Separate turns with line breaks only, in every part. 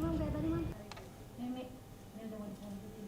Mam, kayak tadi Mam. Nenek, ini udah mau dilanjutin.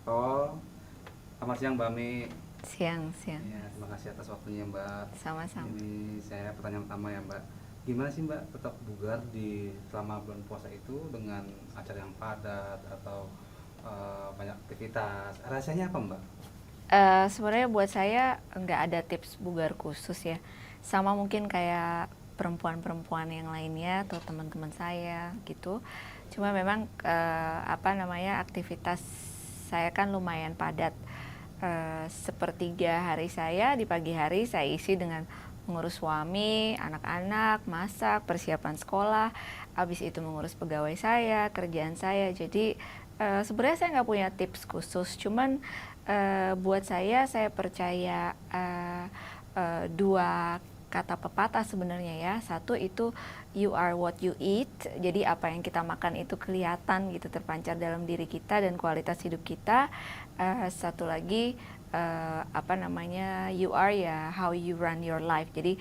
Oh, selamat siang Mbak Mi.
Siang.
Ya, terima kasih atas waktunya Mbak.
Sama-sama.
Ini saya pertanyaan pertama ya Mbak. Gimana sih Mbak tetap bugar di selama bulan puasa itu dengan acara yang padat atau banyak aktivitas? Rasanya apa Mbak?
Sebenarnya buat saya nggak ada tips bugar khusus ya. Sama mungkin kayak perempuan-perempuan yang lainnya atau teman-teman saya gitu. Cuma memang aktivitas saya kan lumayan padat. Sepertiga hari saya di pagi hari saya isi dengan mengurus suami, anak-anak, masak, persiapan sekolah, habis itu mengurus pegawai saya, kerjaan saya. Jadi sebenarnya saya nggak punya tips khusus, cuman buat saya percaya dua kata pepatah sebenarnya ya. Satu itu you are what you eat, jadi apa yang kita makan itu kelihatan gitu, terpancar dalam diri kita dan kualitas hidup kita. Satu lagi you are ya how you run your life, jadi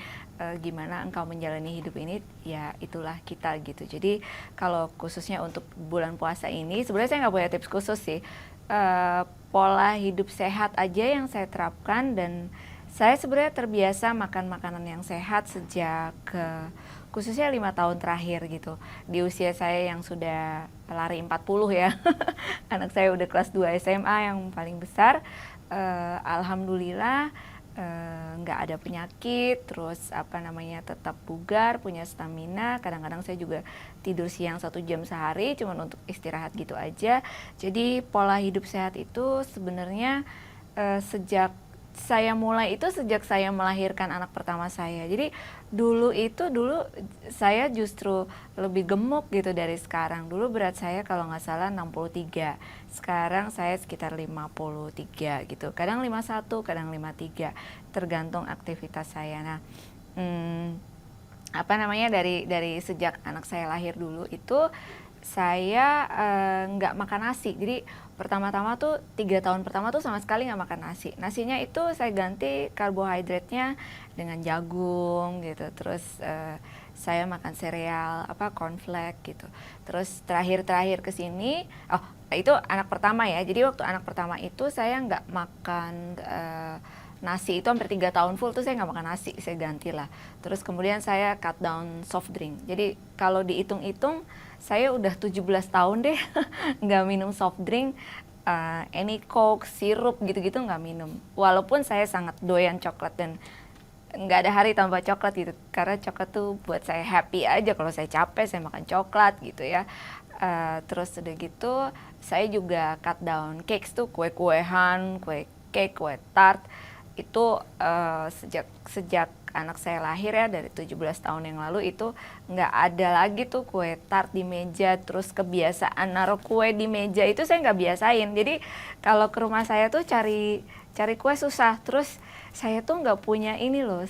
gimana engkau menjalani hidup ini ya itulah kita gitu. Jadi kalau khususnya untuk bulan puasa ini sebenarnya saya nggak punya tips khusus sih. Pola hidup sehat aja yang saya terapkan, dan saya sebenarnya terbiasa makan makanan yang sehat sejak khususnya 5 tahun terakhir gitu. Di usia saya yang sudah lari 40 ya. Anak saya udah kelas 2 SMA yang paling besar. Alhamdulillah nggak ada penyakit, terus tetap bugar, punya stamina. Kadang-kadang saya juga tidur siang 1 jam sehari cuman untuk istirahat gitu aja. Jadi pola hidup sehat itu sebenarnya sejak saya melahirkan anak pertama saya. Jadi dulu saya justru lebih gemuk gitu dari sekarang. Dulu berat saya kalau nggak salah 63. Sekarang saya sekitar 53 gitu. Kadang 51, kadang 53, tergantung aktivitas saya. Nah, dari sejak anak saya lahir dulu itu saya nggak makan nasi. Jadi pertama-tama tuh 3 tahun pertama tuh sama sekali nggak makan nasi. Nasinya itu saya ganti karbohidratnya dengan jagung gitu. Terus saya makan sereal cornflake gitu. Terus terakhir kesini, itu anak pertama ya. Jadi waktu anak pertama itu saya nggak makan nasi, itu hampir 3 tahun full tuh saya nggak makan nasi, saya gantilah. Terus kemudian saya cut down soft drink. Jadi kalau dihitung-hitung saya udah 17 tahun deh nggak minum soft drink, any coke, sirup gitu-gitu nggak minum. Walaupun saya sangat doyan coklat dan nggak ada hari tanpa coklat gitu, karena coklat tuh buat saya happy aja. Kalau saya capek saya makan coklat gitu ya. Terus udah gitu saya juga cut down cakes tuh, kue-kuehan, kue cake, kue tart. Itu sejak anak saya lahir ya, dari 17 tahun yang lalu itu nggak ada lagi tuh kue tart di meja. Terus kebiasaan naruh kue di meja itu saya nggak biasain. Jadi kalau ke rumah saya tuh cari kue susah. Terus saya tuh nggak punya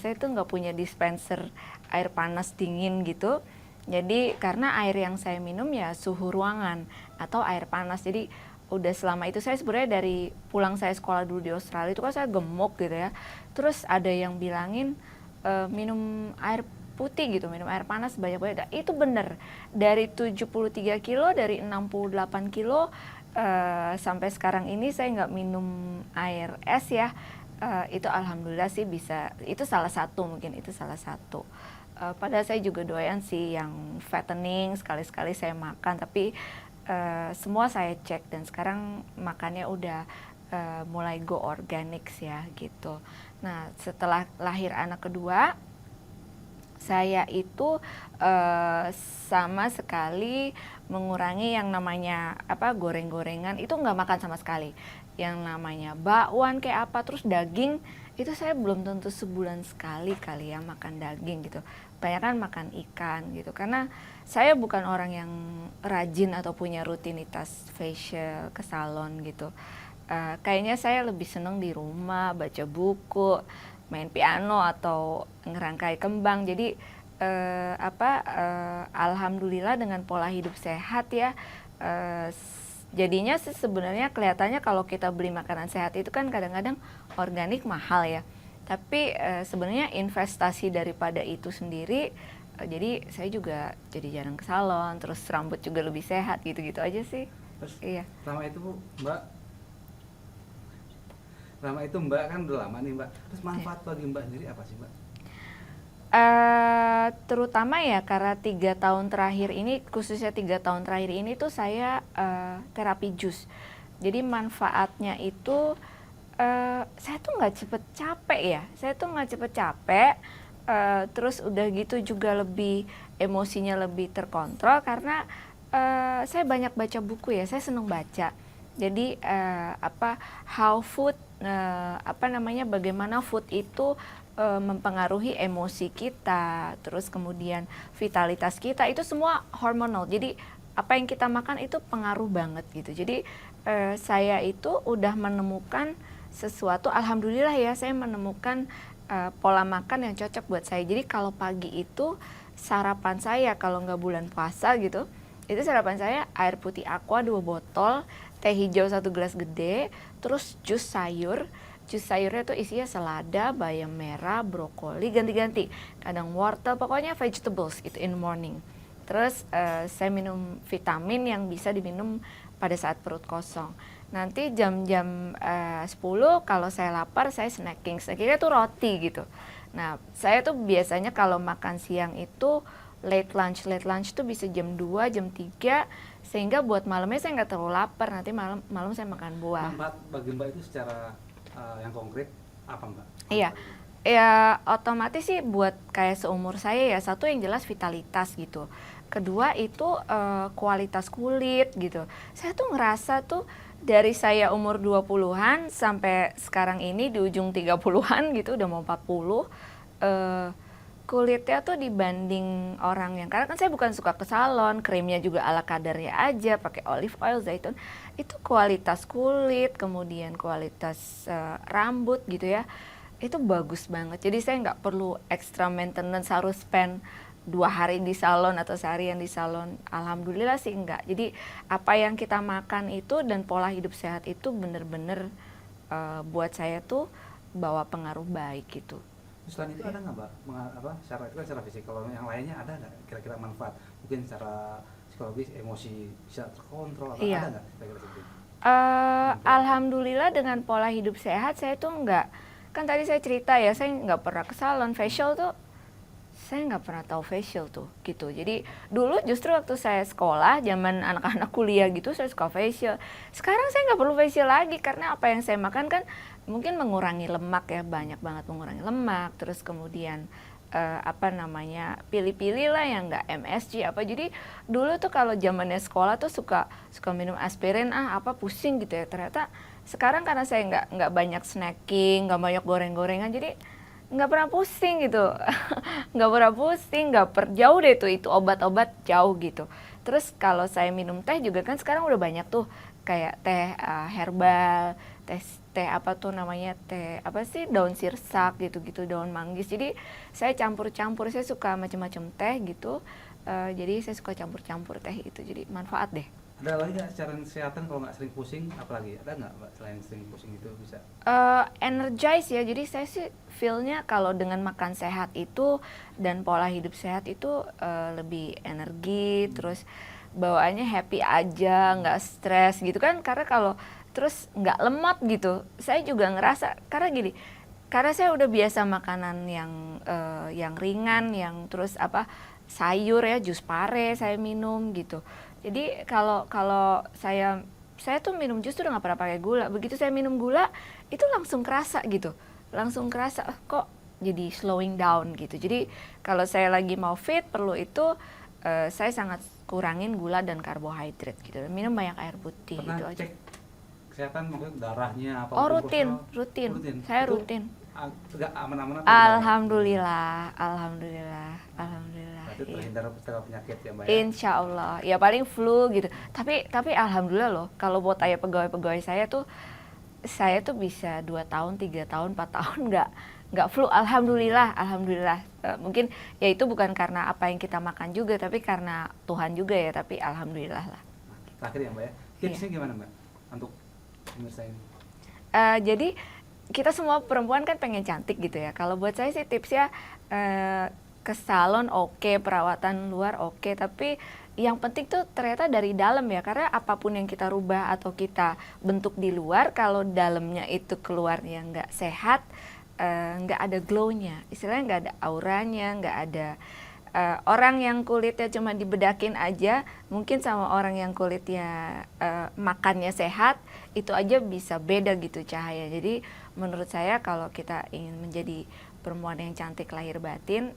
saya tuh nggak punya dispenser air panas dingin gitu. Jadi karena air yang saya minum ya suhu ruangan atau air panas. Jadi udah selama itu saya sebenarnya dari pulang saya sekolah dulu di Australia itu kan saya gemuk gitu ya. Terus ada yang bilangin minum air putih gitu, minum air panas banyak-banyak. Itu bener, dari 73 kilo, dari 68 kilo sampai sekarang ini saya nggak minum air es ya. Itu alhamdulillah sih bisa, itu salah satu, mungkin itu salah satu. Padahal saya juga doyan sih yang fattening, sekali-sekali saya makan, tapi semua saya cek dan sekarang makannya udah mulai go organic ya gitu. Nah setelah lahir anak kedua, saya itu sama sekali mengurangi yang namanya goreng-gorengan, itu nggak makan sama sekali. Yang namanya bakwan kayak apa, terus daging, itu saya belum tentu sebulan sekali kali ya makan daging gitu. Banyak kan makan ikan gitu, karena saya bukan orang yang rajin atau punya rutinitas facial ke salon gitu. Kayaknya saya lebih seneng di rumah baca buku, main piano atau ngerangkai kembang. Jadi alhamdulillah dengan pola hidup sehat ya, jadinya sih sebenarnya kelihatannya kalau kita beli makanan sehat itu kan kadang-kadang organik mahal ya. Tapi sebenarnya investasi daripada itu sendiri, jadi saya juga jadi jarang ke salon, terus rambut juga lebih sehat gitu-gitu aja sih.
Terus
Iya.
Selama itu Mbak kan udah lama nih Mbak. Terus manfaat bagi Mbak sendiri apa sih Mbak?
Terutama ya karena 3 tahun terakhir ini, khususnya 3 tahun terakhir ini tuh saya terapi jus. Jadi manfaatnya itu saya tuh nggak cepet capek ya. Terus udah gitu juga lebih emosinya lebih terkontrol karena saya banyak baca buku ya. Saya seneng baca. Jadi how food bagaimana food itu mempengaruhi emosi kita, terus kemudian vitalitas kita, itu semua hormonal. Jadi apa yang kita makan itu pengaruh banget gitu. Jadi saya itu udah menemukan sesuatu, alhamdulillah ya, saya menemukan pola makan yang cocok buat saya. Jadi kalau pagi itu sarapan saya kalau nggak bulan puasa gitu, itu sarapan saya air putih aqua 2 botol, teh hijau 1 gelas gede, terus jus sayur. Jus sayurnya tuh isinya selada, bayam merah, brokoli, ganti-ganti. Kadang wortel, pokoknya vegetables gitu in the morning. Terus saya minum vitamin yang bisa diminum pada saat perut kosong. Nanti jam-jam 10 kalau saya lapar saya snacking. Snackingnya tuh roti gitu. Nah saya tuh biasanya kalau makan siang itu late lunch tuh bisa jam 2, jam 3, sehingga buat malamnya saya nggak terlalu lapar. Nanti malam saya makan buah.
Manfaat bagi Mbak itu secara yang konkret apa Mbak?
Iya, ya otomatis sih buat kayak seumur saya ya, satu yang jelas vitalitas gitu. Kedua itu kualitas kulit gitu. Saya tuh ngerasa tuh dari saya umur 20-an sampai sekarang ini di ujung 30-an gitu, udah mau 40, kulitnya tuh dibanding orang yang, karena kan saya bukan suka ke salon, krimnya juga ala kadarnya aja, pakai olive oil, zaitun, itu kualitas kulit, kemudian kualitas rambut gitu ya, itu bagus banget. Jadi saya nggak perlu extra maintenance harus spend 2 hari di salon atau seharian di salon. Alhamdulillah sih enggak. Jadi apa yang kita makan itu dan pola hidup sehat itu bener-bener buat saya tuh bawa pengaruh baik gitu.
Selain itu ada nggak Mbak, secara itu kan secara fisik, kalau yang lainnya ada nggak kira-kira manfaat? Mungkin secara psikologis, emosi bisa terkontrol, atau
Iya.
ada nggak kira-kira seperti itu?
Alhamdulillah dengan pola hidup sehat saya tuh nggak, kan tadi saya cerita ya, saya nggak pernah ke salon. Facial tuh saya nggak pernah tahu facial tuh gitu. Jadi dulu justru waktu saya sekolah, zaman anak-anak kuliah gitu, saya suka facial. Sekarang saya nggak perlu facial lagi karena apa yang saya makan kan mungkin mengurangi lemak ya, banyak banget mengurangi lemak. Terus kemudian pilih-pilih lah yang nggak MSG apa. Jadi dulu tuh kalau zamannya sekolah tuh suka minum aspirin, pusing gitu ya. Ternyata sekarang karena saya nggak banyak snacking, nggak banyak goreng-gorengan, jadi nggak pernah pusing gitu. Jauh deh tuh itu obat-obat jauh gitu. Terus kalau saya minum teh juga kan sekarang udah banyak tuh kayak teh herbal, teh daun sirsak gitu-gitu, daun manggis. Jadi saya campur-campur, saya suka macam-macam teh gitu. Jadi saya suka campur-campur teh itu, jadi manfaat deh.
Ada lagi nggak secara kesehatan kalau nggak sering pusing, apalagi ada nggak Mbak selain sering pusing itu bisa?
Energize ya, jadi saya sih feel-nya kalau dengan makan sehat itu dan pola hidup sehat itu lebih energi, terus bawaannya happy aja, nggak stres gitu kan, karena kalau terus nggak lemot gitu. Saya juga ngerasa karena gini, karena saya udah biasa makanan yang ringan, yang terus sayur ya, jus pare saya minum gitu. Jadi kalau saya tuh minum jus tuh udah nggak pernah pakai gula. Begitu saya minum gula itu langsung kerasa gitu, langsung kerasa kok jadi slowing down gitu. Jadi kalau saya lagi mau fit perlu itu saya sangat kurangin gula dan karbohidrat gitu. Minum banyak air putih.
Pernah
itu aja.
cek kesehatan maksudnya darahnya apa?
Oh
rutin.
rutin. Saya
Itu
rutin.
Agak aman-aman atau
Alhamdulillah.
Berarti
Iya.
terhindar segala penyakit ya Mbak ya?
Insya Allah, ya paling flu gitu. Tapi alhamdulillah loh, kalau buat ayah pegawai-pegawai saya tuh bisa 2 tahun, 3 tahun, 4 tahun nggak flu. Alhamdulillah. Mungkin ya itu bukan karena apa yang kita makan juga, tapi karena Tuhan juga ya. Tapi alhamdulillah lah.
Terakhir ya Mbak ya, tipsnya gimana Mbak untuk pemirsa ini?
Jadi kita semua perempuan kan pengen cantik gitu ya. Kalau buat saya sih tipsnya ke salon oke, perawatan luar oke, tapi yang penting tuh ternyata dari dalam ya, karena apapun yang kita rubah atau kita bentuk di luar, kalau dalamnya itu keluarnya nggak sehat, nggak ada glow-nya, istilahnya nggak ada auranya, nggak ada orang yang kulitnya cuma dibedakin aja, mungkin sama orang yang kulitnya makannya sehat, itu aja bisa beda gitu cahaya. Jadi menurut saya kalau kita ingin menjadi perempuan yang cantik lahir batin,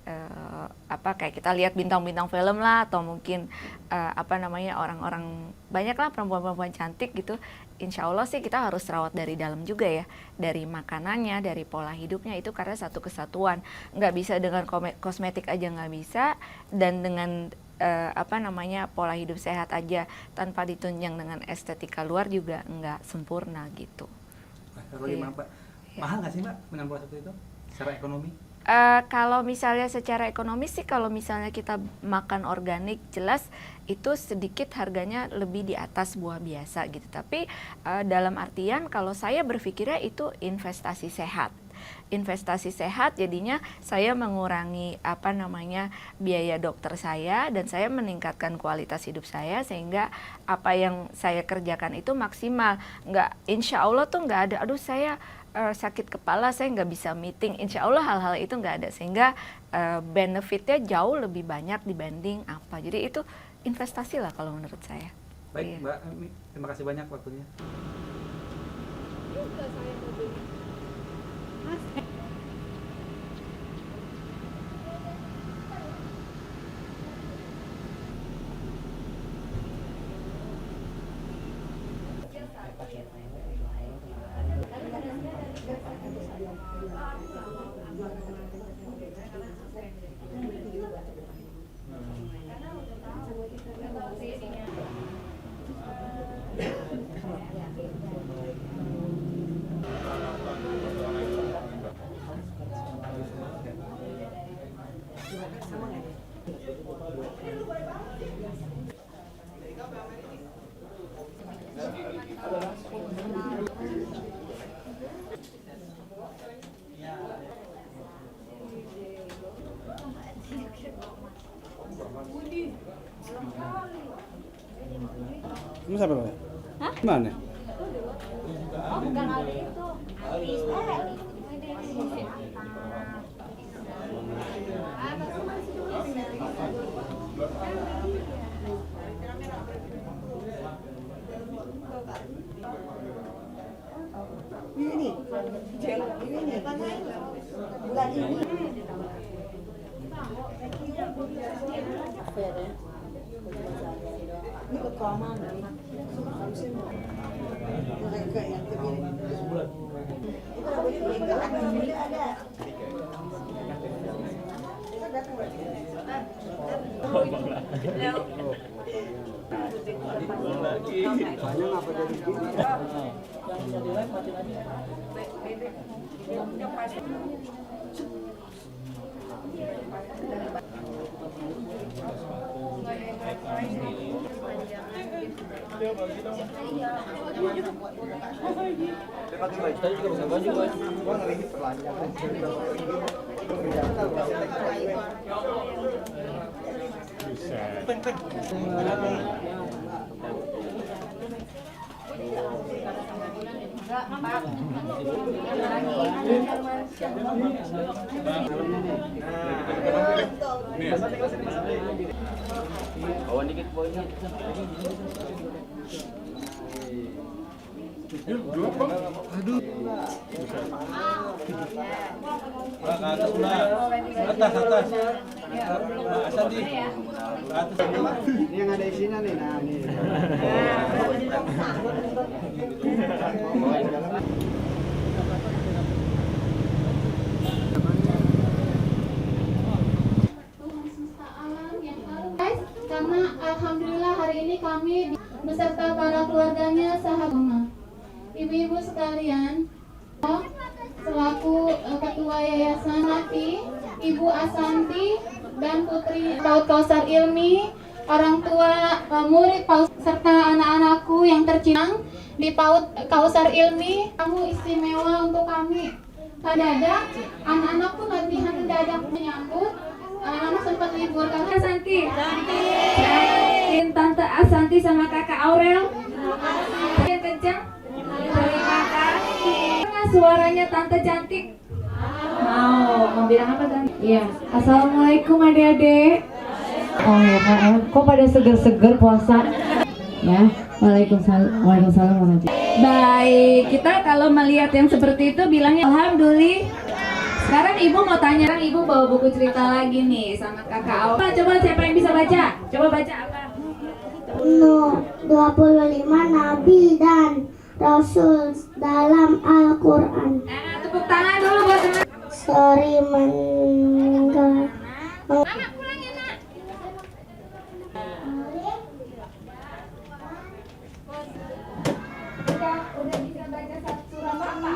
kayak kita lihat bintang-bintang film lah, atau mungkin orang-orang banyak lah perempuan-perempuan cantik gitu. Insya Allah sih kita harus rawat dari dalam juga ya, dari makanannya, dari pola hidupnya, itu karena satu kesatuan. Nggak bisa dengan kosmetik aja nggak bisa, dan dengan pola hidup sehat aja tanpa ditunjang dengan estetika luar juga nggak sempurna gitu.
Kalau gimana Mbak? Mahal nggak sih Mbak dengan pola seperti itu secara ekonomi?
Kalau misalnya secara ekonomi sih, kalau misalnya kita makan organik, jelas itu sedikit harganya lebih di atas buah biasa gitu. Tapi dalam artian kalau saya berpikirnya itu investasi sehat. Investasi sehat jadinya saya mengurangi biaya dokter saya, dan saya meningkatkan kualitas hidup saya, sehingga apa yang saya kerjakan itu maksimal. Insya Allah tuh nggak ada aduh saya sakit kepala saya nggak bisa meeting, insya Allah hal-hal itu nggak ada, sehingga benefitnya jauh lebih banyak dibanding apa. Jadi itu investasi lah kalau menurut saya.
Baik
Iya.
Mbak, terima kasih banyak waktunya. Kamu sampai mana?
Hah?
Mana?
Oh, bukan Ali itu. Habis.
Ini bulan ini ini ke koma mereka yang terpilih sebulan itu ada
Bisa. Bawa dikit poinnya.
Atas pula. Atas. Asandi. Atas.
Ini yang ada isinya nih. Nah, ini.
Guys, karena alhamdulillah hari ini kami beserta para keluarganya sahabat ibu-ibu sekalian selaku ketua yayasan Hati, Ibu Asanti dan Putri PAUD Kausar Ilmi, orang tua murid PAUD serta anak-anakku yang tercinang di PAUD Kausar Ilmi, kamu istimewa untuk kami. Kadang anak-anak pun latihan mendadak menyambut. Anak-anak sempat libur karena Asanti. Tante Asanti sama kakak Aurel. Yang kencang. Terima kasih. Suaranya tante cantik. Mau bilang apa tante? Iya. Assalamualaikum adik-adik.
Oh ya KM, kok pada seger-seger puasa? Ya, Waalaikumsalam warahmatullahi.
Baik, kita kalau melihat yang seperti itu bilangnya alhamdulillah. Sekarang ibu mau tanya, ibu bawa buku cerita lagi nih sama kakak Aurel. Coba siapa yang bisa baca? Coba baca apa?
Nuh 25 nabi dan rasul dalam Al-Qur'an.
Tepuk tangan dulu buat teman.
Seri meninggal.
Anak pulang ya nak. Udah bisa baca satu surat apa?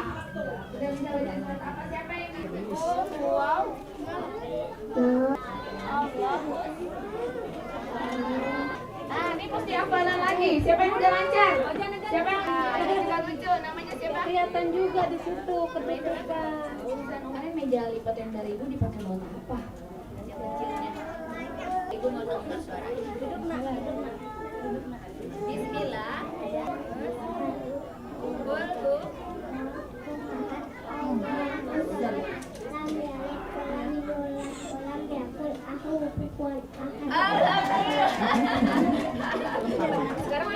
Udah bisa baca surat apa? Siapa yang bisa? Wow. Ini pasti hafalan lagi. Siapa yang udah lancar? Siapa yang udah lucu? Namanya siapa?
Kelihatan juga di situ kedudukan.
Kemarin meja lipat yang dari ibu dipakai buat apa? Kecil-kecilnya. Ibu mau dengar suara. Bismillah. Kumpul bu. Sekarang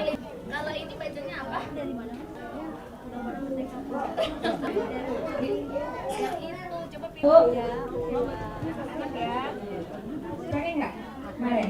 kalau ini bacanya apa? Dari mana? Yang itu coba pilih. Bu, enak ya. Pakai nggak? Mari.